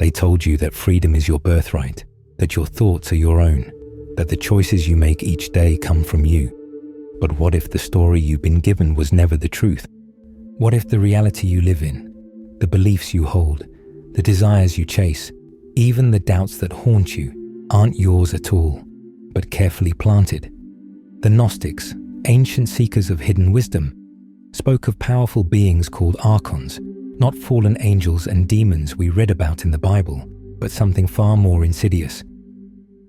They told you that freedom is your birthright, that your thoughts are your own, that the choices you make each day come from you. But what if the story you've been given was never the truth? What if the reality you live in, the beliefs you hold, the desires you chase, even the doubts that haunt you, aren't yours at all, but carefully planted? The Gnostics, ancient seekers of hidden wisdom, spoke of powerful beings called Archons, not fallen angels and demons we read about in the Bible, but something far more insidious.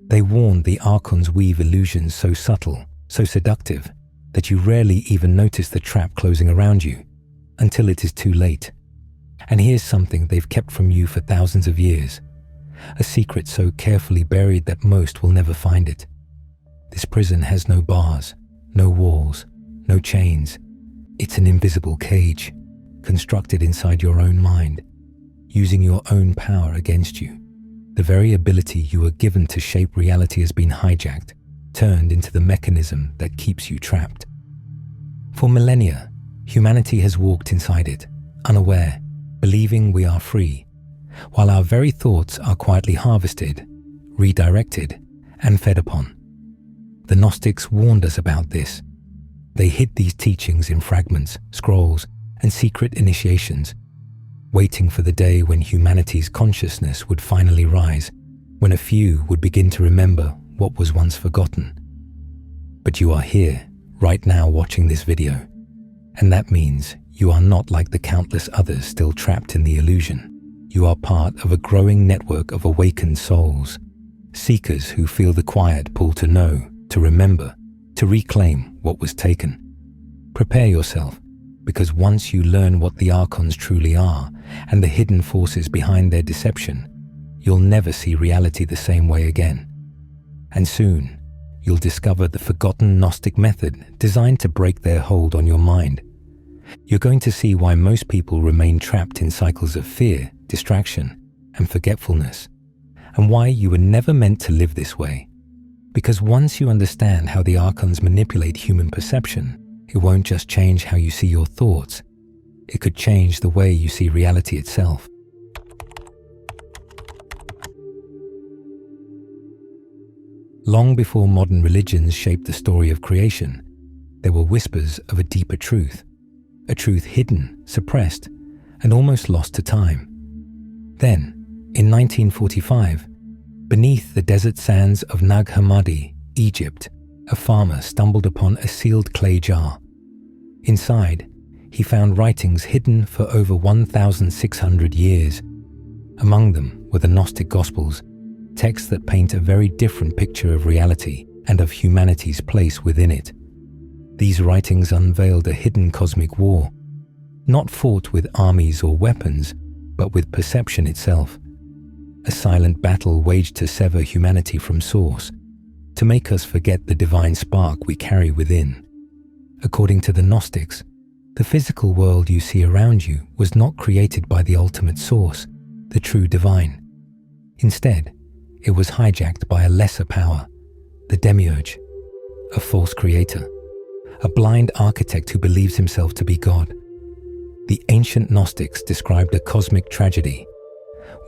They warned the Archons weave illusions so subtle, so seductive, that you rarely even notice the trap closing around you, until it is too late. And here's something they've kept from you for thousands of years, a secret so carefully buried that most will never find it. This prison has no bars, no walls, no chains. It's an invisible cage, constructed inside your own mind, using your own power against you. The very ability you were given to shape reality has been hijacked, turned into the mechanism that keeps you trapped. For millennia, humanity has walked inside it, unaware, believing we are free, while our very thoughts are quietly harvested, redirected, and fed upon. The Gnostics warned us about this. They hid these teachings in fragments, scrolls, and secret initiations, waiting for the day when humanity's consciousness would finally rise, when a few would begin to remember what was once forgotten. But you are here, right now, watching this video, and that means you are not like the countless others still trapped in the illusion. You are part of a growing network of awakened souls, seekers who feel the quiet pull to know, to remember, to reclaim what was taken. Prepare yourself, because once you learn what the Archons truly are and the hidden forces behind their deception, you'll never see reality the same way again. And soon, you'll discover the forgotten Gnostic method designed to break their hold on your mind. You're going to see why most people remain trapped in cycles of fear, distraction, and forgetfulness, and why you were never meant to live this way. Because once you understand how the Archons manipulate human perception, it won't just change how you see your thoughts, it could change the way you see reality itself. Long before modern religions shaped the story of creation, there were whispers of a deeper truth, a truth hidden, suppressed, and almost lost to time. Then, in 1945, beneath the desert sands of Nag Hammadi, Egypt, a farmer stumbled upon a sealed clay jar. Inside, he found writings hidden for over 1,600 years. Among them were the Gnostic Gospels, texts that paint a very different picture of reality and of humanity's place within it. These writings unveiled a hidden cosmic war, not fought with armies or weapons, but with perception itself. A silent battle waged to sever humanity from source, to make us forget the divine spark we carry within. According to the Gnostics, the physical world you see around you was not created by the ultimate source, the true divine. Instead, it was hijacked by a lesser power, the Demiurge, a false creator, a blind architect who believes himself to be God. The ancient Gnostics described a cosmic tragedy,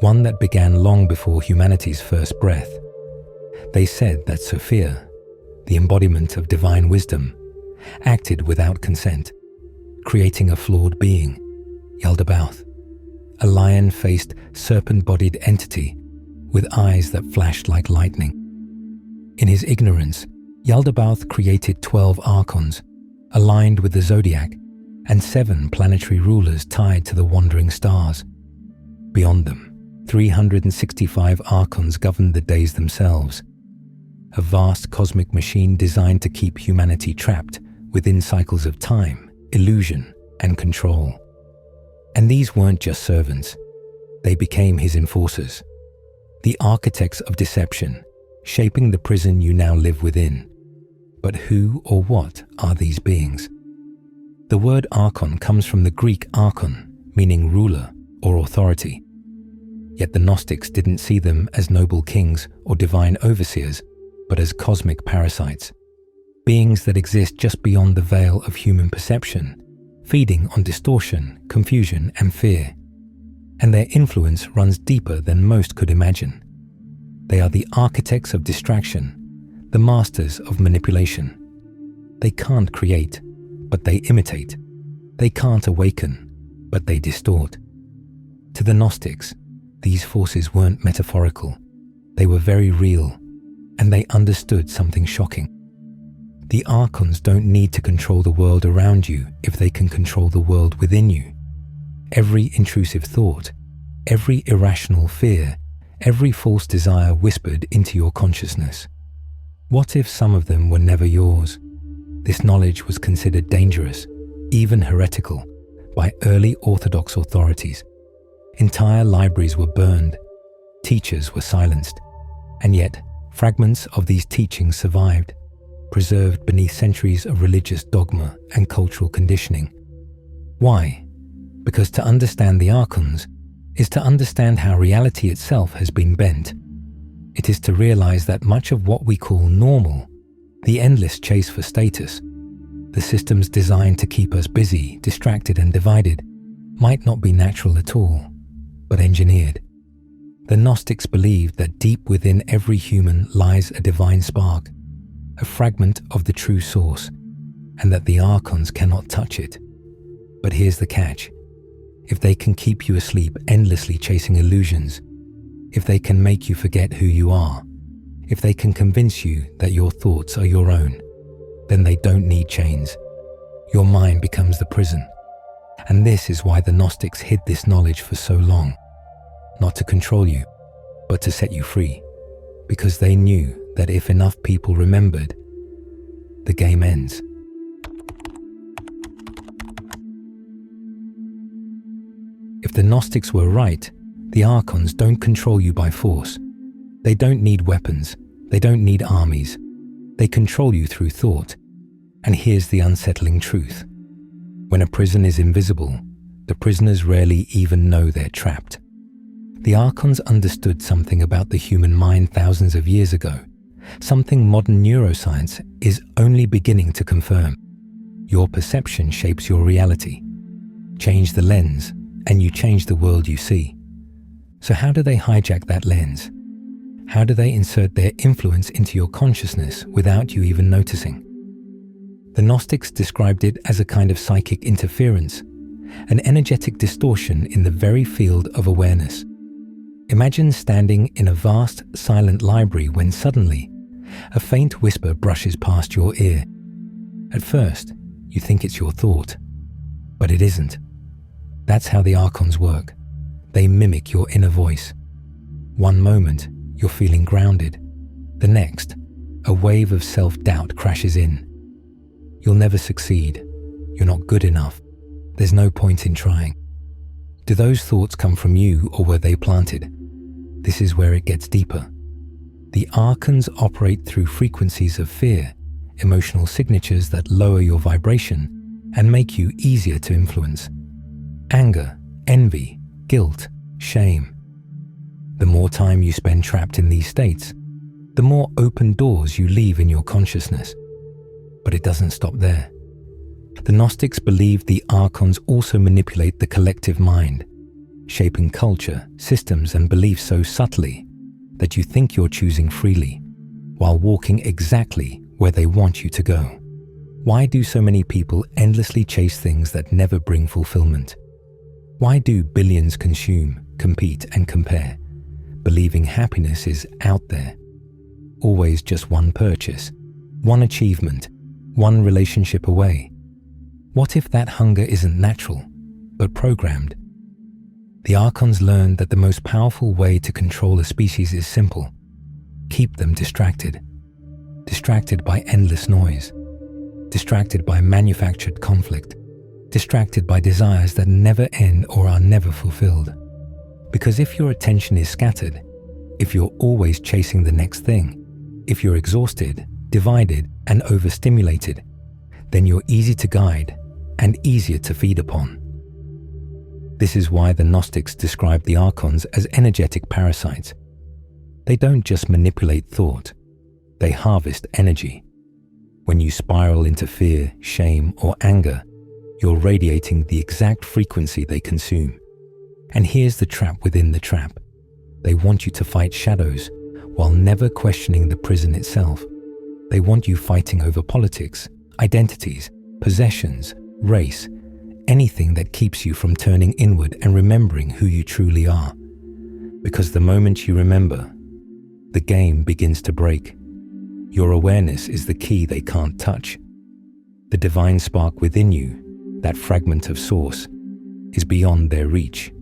one that began long before humanity's first breath. They said that Sophia, the embodiment of divine wisdom, acted without consent, creating a flawed being, Yaldabaoth, a lion-faced, serpent-bodied entity with eyes that flashed like lightning. In his ignorance, Yaldabaoth created 12 Archons, aligned with the zodiac, and 7 planetary rulers tied to the wandering stars. Beyond them, 365 Archons governed the days themselves, a vast cosmic machine designed to keep humanity trapped within cycles of time, illusion, and control. And these weren't just servants. They became his enforcers, the architects of deception, shaping the prison you now live within. But who or what are these beings? The word Archon comes from the Greek archon, meaning ruler or authority. Yet the Gnostics didn't see them as noble kings or divine overseers, but as cosmic parasites, beings that exist just beyond the veil of human perception, feeding on distortion, confusion, and fear. and their influence runs deeper than most could imagine. They are the architects of distraction, the masters of manipulation. They can't create, but they imitate. They can't awaken, but they distort. To the Gnostics, these forces weren't metaphorical. They were very real, and they understood something shocking. The Archons don't need to control the world around you if they can control the world within you. Every intrusive thought, every irrational fear, every false desire whispered into your consciousness. What if some of them were never yours? This knowledge was considered dangerous, even heretical, by early Orthodox authorities. Entire libraries were burned, teachers were silenced, and yet fragments of these teachings survived, preserved beneath centuries of religious dogma and cultural conditioning. Why? Because to understand the Archons is to understand how reality itself has been bent. It is to realize that much of what we call normal, the endless chase for status, the systems designed to keep us busy, distracted and divided, might not be natural at all, but engineered. The Gnostics believed that deep within every human lies a divine spark, a fragment of the true source, and that the Archons cannot touch it. But here's the catch. If they can keep you asleep endlessly chasing illusions, if they can make you forget who you are, if they can convince you that your thoughts are your own, then they don't need chains. Your mind becomes the prison. And this is why the Gnostics hid this knowledge for so long. Not to control you, but to set you free. Because they knew that if enough people remembered, the game ends. If the Gnostics were right, the Archons don't control you by force. They don't need weapons. They don't need armies. They control you through thought. And here's the unsettling truth. When a prison is invisible, the prisoners rarely even know they're trapped. The Archons understood something about the human mind thousands of years ago, something modern neuroscience is only beginning to confirm. Your perception shapes your reality. Change the lens, and you change the world you see. So how do they hijack that lens? How do they insert their influence into your consciousness without you even noticing? The Gnostics described it as a kind of psychic interference, an energetic distortion in the very field of awareness. Imagine standing in a vast, silent library when suddenly a faint whisper brushes past your ear. At first, you think it's your thought, but it isn't. That's how the Archons work. They mimic your inner voice. One moment, you're feeling grounded. The next, a wave of self-doubt crashes in. You'll never succeed. You're not good enough. There's no point in trying. Do those thoughts come from you or were they planted? This is where it gets deeper. The Archons operate through frequencies of fear, emotional signatures that lower your vibration and make you easier to influence. Anger, envy, guilt, shame. The more time you spend trapped in these states, the more open doors you leave in your consciousness. But it doesn't stop there. The Gnostics believed the Archons also manipulate the collective mind, shaping culture, systems, and beliefs so subtly that you think you're choosing freely, while walking exactly where they want you to go. Why do so many people endlessly chase things that never bring fulfillment? Why do billions consume, compete, and compare, believing happiness is out there? Always just one purchase, one achievement, one relationship away. What if that hunger isn't natural, but programmed? The Archons learned that the most powerful way to control a species is simple. Keep them distracted. Distracted by endless noise. Distracted by manufactured conflict. Distracted by desires that never end or are never fulfilled. Because if your attention is scattered, if you're always chasing the next thing, if you're exhausted, divided, and overstimulated, then you're easy to guide and easier to feed upon. This is why the Gnostics describe the Archons as energetic parasites. They don't just manipulate thought, they harvest energy. When you spiral into fear, shame, or anger, you're radiating the exact frequency they consume. And here's the trap within the trap. They want you to fight shadows while never questioning the prison itself. They want you fighting over politics, identities, possessions, race, anything that keeps you from turning inward and remembering who you truly are. Because the moment you remember, the game begins to break. Your awareness is the key they can't touch. The divine spark within you, that fragment of source, is beyond their reach.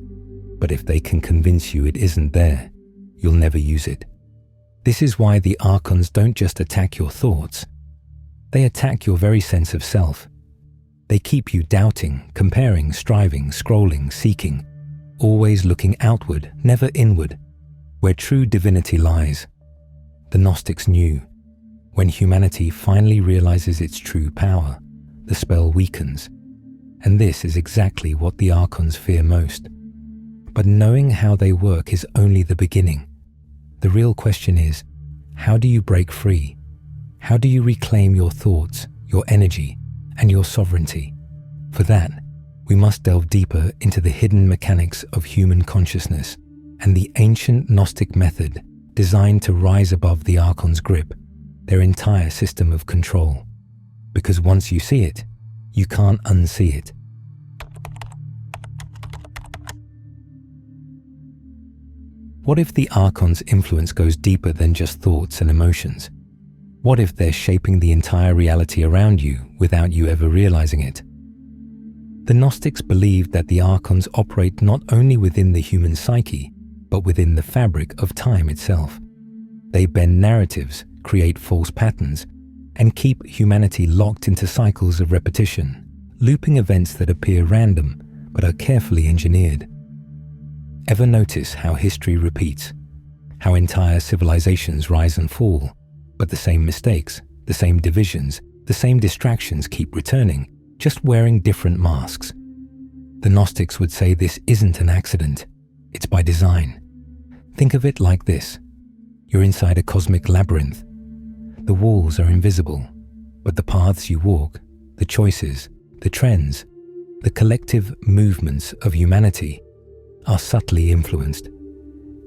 But if they can convince you it isn't there, you'll never use it. This is why the Archons don't just attack your thoughts. They attack your very sense of self. They keep you doubting, comparing, striving, scrolling, seeking, always looking outward, never inward, where true divinity lies. The Gnostics knew, when humanity finally realizes its true power, the spell weakens. And this is exactly what the Archons fear most. But knowing how they work is only the beginning. The real question is, how do you break free? How do you reclaim your thoughts, your energy, and your sovereignty? For that, we must delve deeper into the hidden mechanics of human consciousness and the ancient Gnostic method designed to rise above the Archon's grip, their entire system of control. Because once you see it, you can't unsee it. What if the Archon's influence goes deeper than just thoughts and emotions? What if they're shaping the entire reality around you without you ever realizing it? The Gnostics believed that the Archons operate not only within the human psyche, but within the fabric of time itself. They bend narratives, create false patterns, and keep humanity locked into cycles of repetition, looping events that appear random but are carefully engineered. Ever notice how history repeats? How entire civilizations rise and fall, but the same mistakes, the same divisions, the same distractions keep returning, just wearing different masks. The Gnostics would say this isn't an accident, it's by design. Think of it like this. You're inside a cosmic labyrinth. The walls are invisible, but the paths you walk, the choices, the trends, the collective movements of humanity are subtly influenced.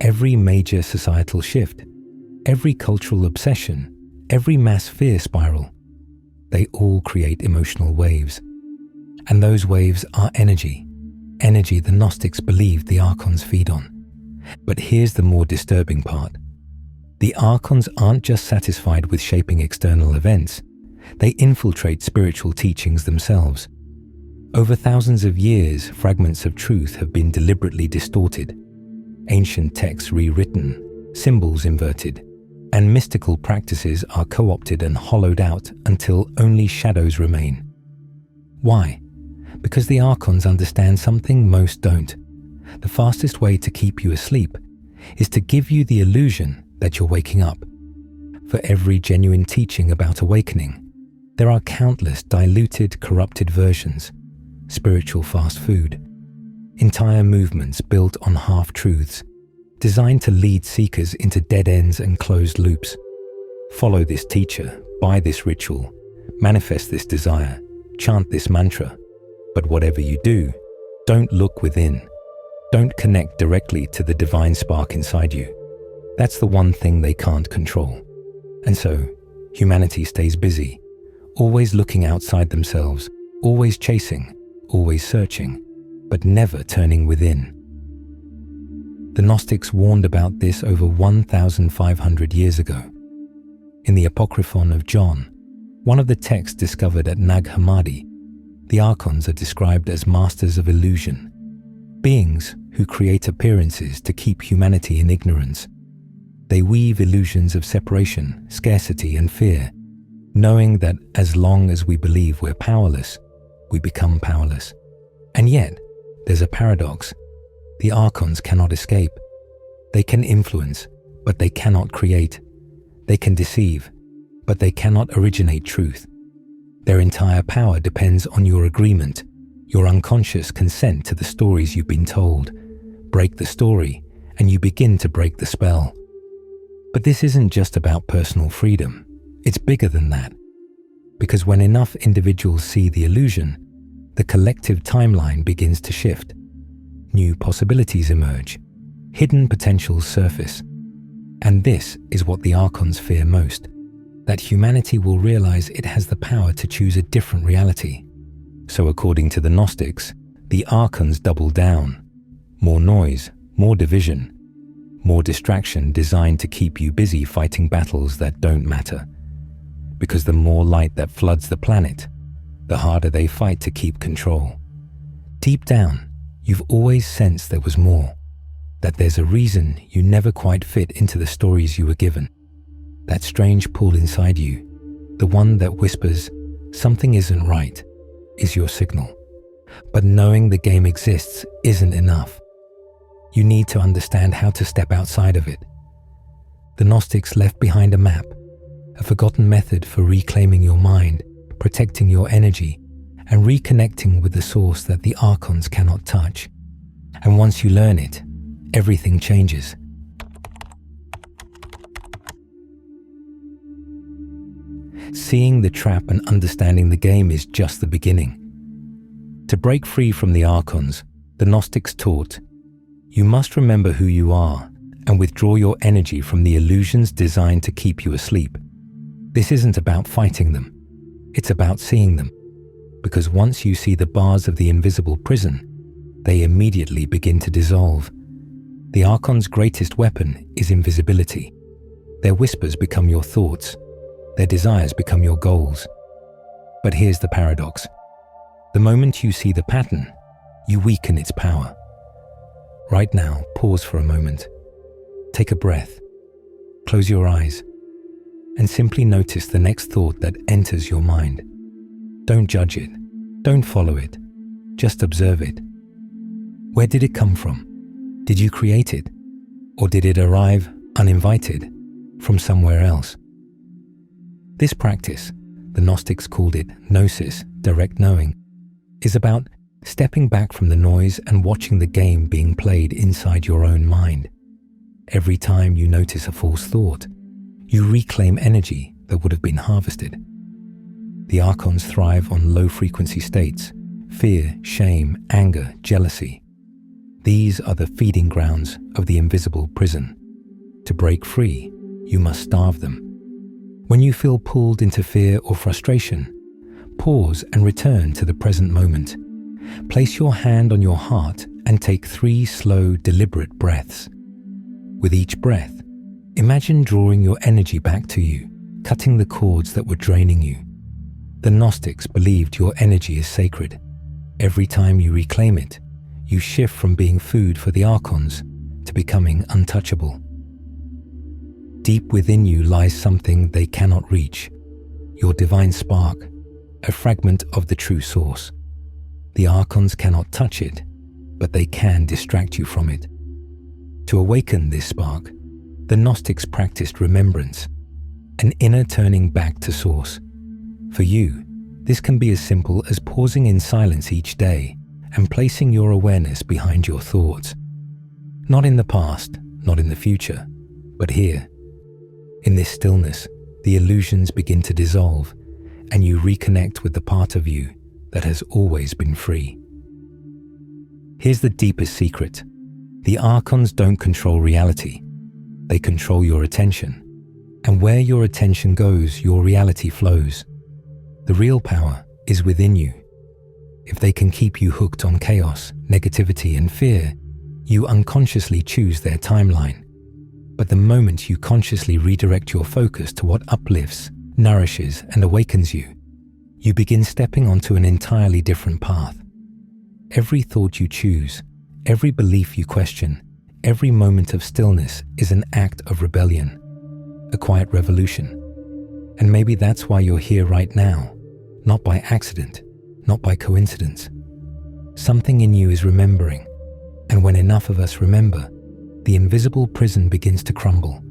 Every major societal shift, every cultural obsession, every mass fear spiral, they all create emotional waves. And those waves are energy the Gnostics believed the Archons feed on. But here's the more disturbing part. The Archons aren't just satisfied with shaping external events, they infiltrate spiritual teachings themselves. Over thousands of years, fragments of truth have been deliberately distorted, ancient texts rewritten, symbols inverted, and mystical practices are co-opted and hollowed out until only shadows remain. Why? Because the Archons understand something most don't. The fastest way to keep you asleep is to give you the illusion that you're waking up. For every genuine teaching about awakening, there are countless diluted, corrupted versions. Spiritual fast food, entire movements built on half-truths, designed to lead seekers into dead ends and closed loops. Follow this teacher, buy this ritual, manifest this desire, chant this mantra, but whatever you do, don't look within. Don't connect directly to the divine spark inside you. That's the one thing they can't control. And so, humanity stays busy, always looking outside themselves, always chasing, always searching, but never turning within. The Gnostics warned about this over 1,500 years ago. In the Apocryphon of John, one of the texts discovered at Nag Hammadi, the Archons are described as masters of illusion, beings who create appearances to keep humanity in ignorance. They weave illusions of separation, scarcity, and fear, knowing that as long as we believe we're powerless, we become powerless. And yet, there's a paradox. The Archons cannot escape. They can influence, but they cannot create. They can deceive, but they cannot originate truth. Their entire power depends on your agreement, your unconscious consent to the stories you've been told. Break the story, and you begin to break the spell. But this isn't just about personal freedom. It's bigger than that. Because when enough individuals see the illusion, the collective timeline begins to shift. new possibilities emerge, hidden potentials surface. And this is what the Archons fear most, that humanity will realize it has the power to choose a different reality. So according to the Gnostics, the Archons double down. More noise, more division, more distraction designed to keep you busy fighting battles that don't matter. Because the more light that floods the planet, the harder they fight to keep control. Deep down, you've always sensed there was more, that there's a reason you never quite fit into the stories you were given. That strange pull inside you, the one that whispers, something isn't right, is your signal. But knowing the game exists isn't enough. You need to understand how to step outside of it. The Gnostics left behind a map, a forgotten method for reclaiming your mind, protecting your energy, and reconnecting with the source that the Archons cannot touch. And once you learn it, everything changes. Seeing the trap and understanding the game is just the beginning. To break free from the Archons, the Gnostics taught, you must remember who you are and withdraw your energy from the illusions designed to keep you asleep. This isn't about fighting them. It's about seeing them. Because once you see the bars of the invisible prison, they immediately begin to dissolve. The Archon's greatest weapon is invisibility. Their whispers become your thoughts. Their desires become your goals. But here's the paradox. The moment you see the pattern, you weaken its power. Right now, pause for a moment. Take a breath. Close your eyes. And simply notice the next thought that enters your mind. Don't judge it. Don't follow it. Just observe it. Where did it come from? Did you create it? Or did it arrive uninvited from somewhere else? This practice, the Gnostics called it gnosis, direct knowing, is about stepping back from the noise and watching the game being played inside your own mind. Every time you notice a false thought, you reclaim energy that would have been harvested. The Archons thrive on low-frequency states, fear, shame, anger, jealousy. These are the feeding grounds of the invisible prison. To break free, you must starve them. When you feel pulled into fear or frustration, pause and return to the present moment. Place your hand on your heart and take 3 slow, deliberate breaths. With each breath, imagine drawing your energy back to you, cutting the cords that were draining you. The Gnostics believed your energy is sacred. Every time you reclaim it, you shift from being food for the Archons to becoming untouchable. Deep within you lies something they cannot reach, your divine spark, a fragment of the true source. The Archons cannot touch it, but they can distract you from it. To awaken this spark, the Gnostics practiced remembrance, an inner turning back to source. For you, this can be as simple as pausing in silence each day and placing your awareness behind your thoughts. Not in the past, not in the future, but here. In this stillness, the illusions begin to dissolve, and you reconnect with the part of you that has always been free. Here's the deepest secret. The Archons don't control reality. They control your attention. And where your attention goes, your reality flows. The real power is within you. If they can keep you hooked on chaos, negativity, and fear, you unconsciously choose their timeline. But the moment you consciously redirect your focus to what uplifts, nourishes, and awakens you, you begin stepping onto an entirely different path. Every thought you choose, every belief you question, every moment of stillness is an act of rebellion, a quiet revolution. And maybe that's why you're here right now, not by accident, not by coincidence. Something in you is remembering, and when enough of us remember, the invisible prison begins to crumble.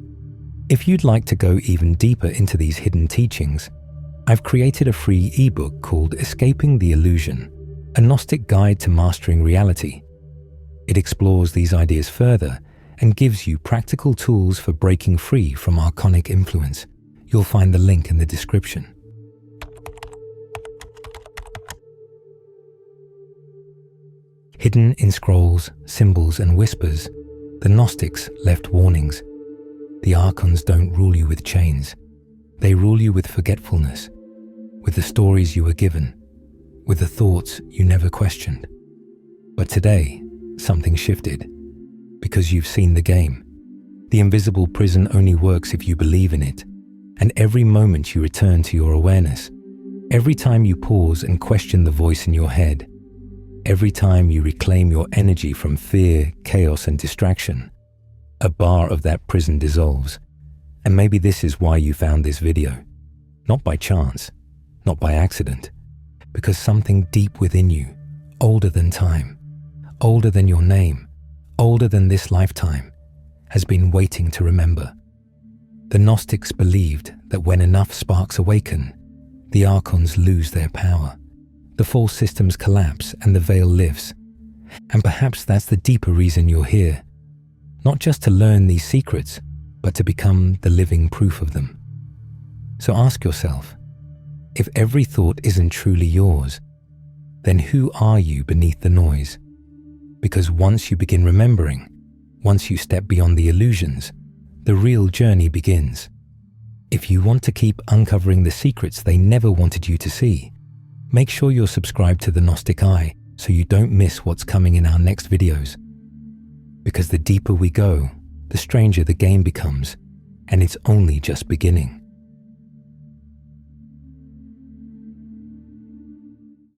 If you'd like to go even deeper into these hidden teachings, I've created a free ebook called Escaping the Illusion, a Gnostic guide to mastering reality. It explores these ideas further and gives you practical tools for breaking free from Archonic influence. You'll find the link in the description. Hidden in scrolls, symbols, and whispers, the Gnostics left warnings. The Archons don't rule you with chains. They rule you with forgetfulness, with the stories you were given, with the thoughts you never questioned. But today, something shifted, because you've seen the game. The invisible prison only works if you believe in it, and every moment you return to your awareness, every time you pause and question the voice in your head, every time you reclaim your energy from fear, chaos, and distraction, a bar of that prison dissolves. And maybe this is why you found this video. Not by chance, not by accident, because something deep within you, older than time, older than your name, older than this lifetime, has been waiting to remember. The Gnostics believed that when enough sparks awaken, the Archons lose their power. The false systems collapse and the veil lifts. And perhaps that's the deeper reason you're here. Not just to learn these secrets, but to become the living proof of them. So ask yourself, if every thought isn't truly yours, then who are you beneath the noise? Because once you begin remembering, once you step beyond the illusions, the real journey begins. If you want to keep uncovering the secrets they never wanted you to see, make sure you're subscribed to the Gnostic Eye so you don't miss what's coming in our next videos. Because the deeper we go, the stranger the game becomes, and it's only just beginning.